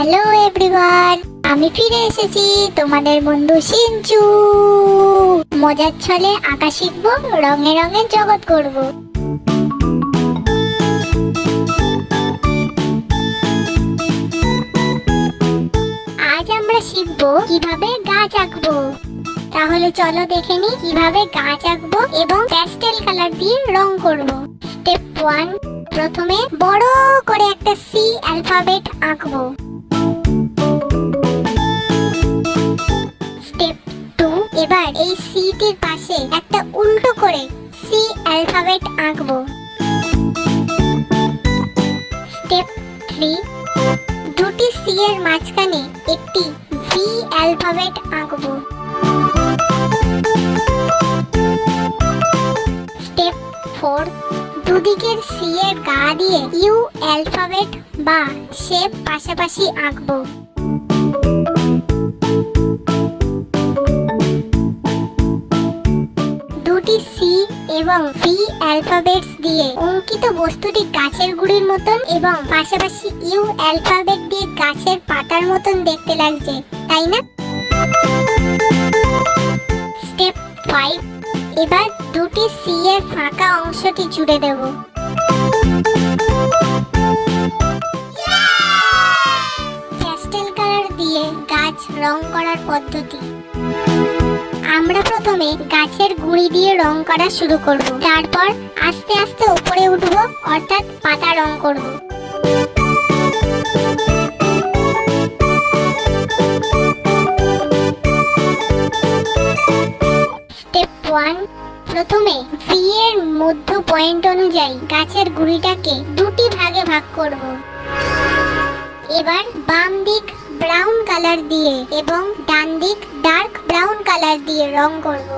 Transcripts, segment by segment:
Hello everyone, আমি ফিরে এসেছি তোমাদের বন্ধু সিঞ্চু। মজার ছলে আঁকা শিখবো, রঙে রঙে জগৎ করব। আজ আমরা শিখবো কিভাবে গাছ আঁকবো। তাহলে চলো দেখে নি কিভাবে গাছ আঁকবো এবং প্যাস্টেল কালার দিয়ে রং করব। স্টেপ 1, প্রথমে বড় করে একটা সি অ্যালফাবেট আঁকবো। স্টেপ 2, এবার এই সি টির পাশে একটা উল্টো করে সি অ্যালফাবেট আঁকবো। স্টেপ 3, দুটি সি এর মাঝখানে একটি ভি অ্যালফাবেট আঁকবো। স্টেপ 4, দুদিকের সি এর গা দিয়ে ইউ অ্যালফাবেট বা শেপ পাশাপাশি আঁকবো। দুটি সি এবং ভি অ্যালফাবেটস দিয়ে অঙ্কিত বস্তুটি গাছের গুড়ির মতন এবং পাশাপাশি ইউ অ্যালফাবেট দিয়ে গাছের পাতার মতন দেখতে লাগছে, তাই না? স্টেপ 5, এবার দুটি সি এর ফাঁকা অংশটি জুড়ে দেব। প্যাস্টেল কালার দিয়ে গাছ রং করার পদ্ধতি। আমরা প্রথমে গাছের গুঁড়ি দিয়ে রং করা শুরু করব, তারপর আস্তে আস্তে উপরে উঠব, অর্থাৎ পাতা রং করব। স্টেপ 1, প্রথমে ভি এর মধ্য পয়েন্ট অনুযায়ী গাছের গুঁড়িটাকে দুটি ভাগে ভাগ করব। এবার বাম দিক ব্রাউন কালার দিয়ে এবং ডান দিক ডার্ক ব্রাউন কালার দিয়ে রং করব।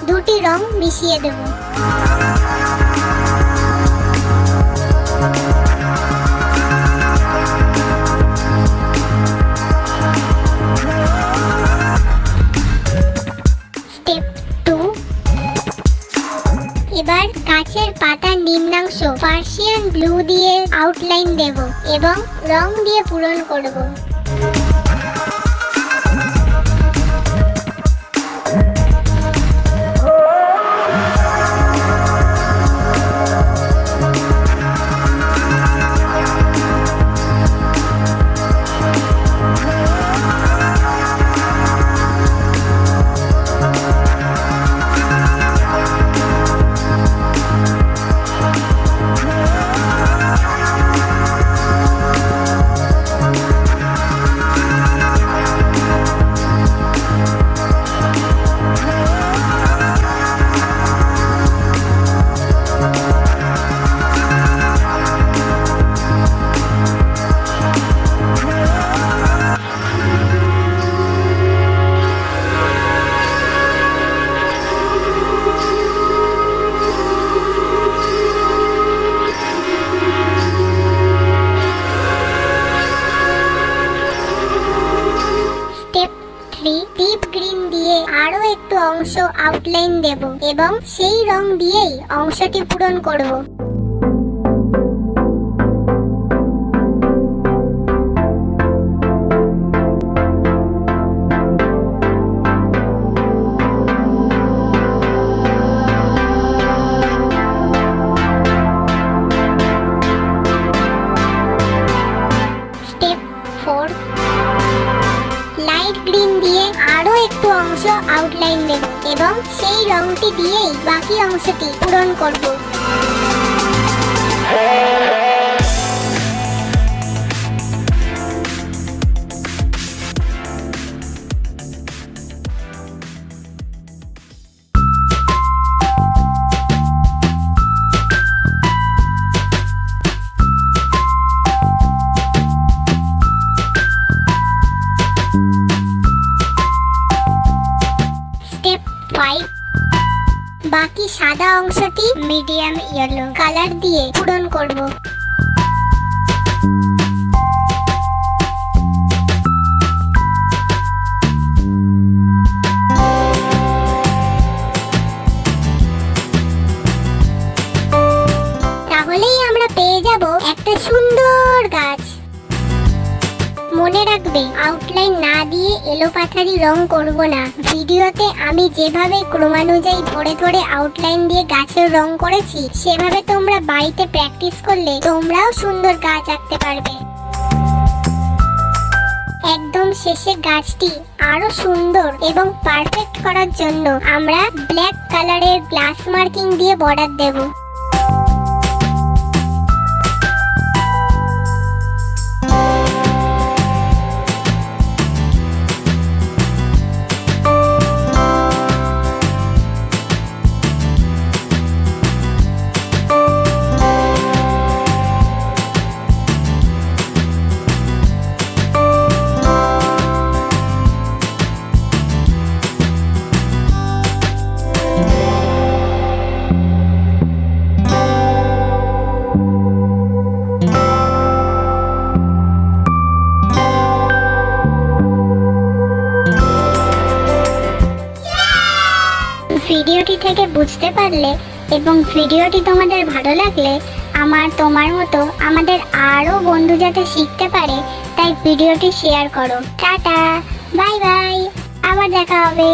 দুটি রং মিশিয়ে দেব। স্টেপ 2, এবার গাছের পাতার নিম্নাংশ পার্সিয়ান ব্লু দিয়ে আউটলাইন দেব এবং রং দিয়ে পূরণ করব। ডিপ গ্রিন দিয়ে আরো একটু অংশ আউটলাইন দেব এবং সেই রং দিয়েই অংশটি পূরণ করব। স্টেপ 4, লাইট গ্রিন দিয়ে আরো একটু অংশ আউটলাইন দেব এবং সেই রংটি দিয়েই বাকি অংশটি পূরণ করব। স্টেপ 5, বাকি সাদা অংশটি মিডিয়াম ইয়েলো কালার দিয়ে পূরণ করব। তাহলেই আমরা পেয়ে যাব একটা সুন্দর গাছ। মনে রাখবে, আউটলাইন না দিয়ে এলোপাথারি রং করব না। ভিডিওতে আমি যেভাবে ক্রমানুযায়ী ধরে ধরে আউটলাইন দিয়ে গাছের রং করেছি, সেভাবে তোমরা বাড়িতে প্র্যাকটিস করলে তোমরাও সুন্দর গাছ আঁকতে পারবে। একদম শেষে গাছটি আরো সুন্দর এবং পারফেক্ট করার জন্য আমরা ব্ল্যাক কালারের গ্লাস মার্কিং দিয়ে বর্ডার দেব। ভিডিওটি থেকে বুঝতে পারলে এবং ভিডিওটি তোমাদের ভালো লাগলে তোমার মতো আমাদের আরো বন্ধু যাতে শিখতে পারে, তাই ভিডিওটি শেয়ার করো। টাটা, বাই বাই, আবার দেখা হবে।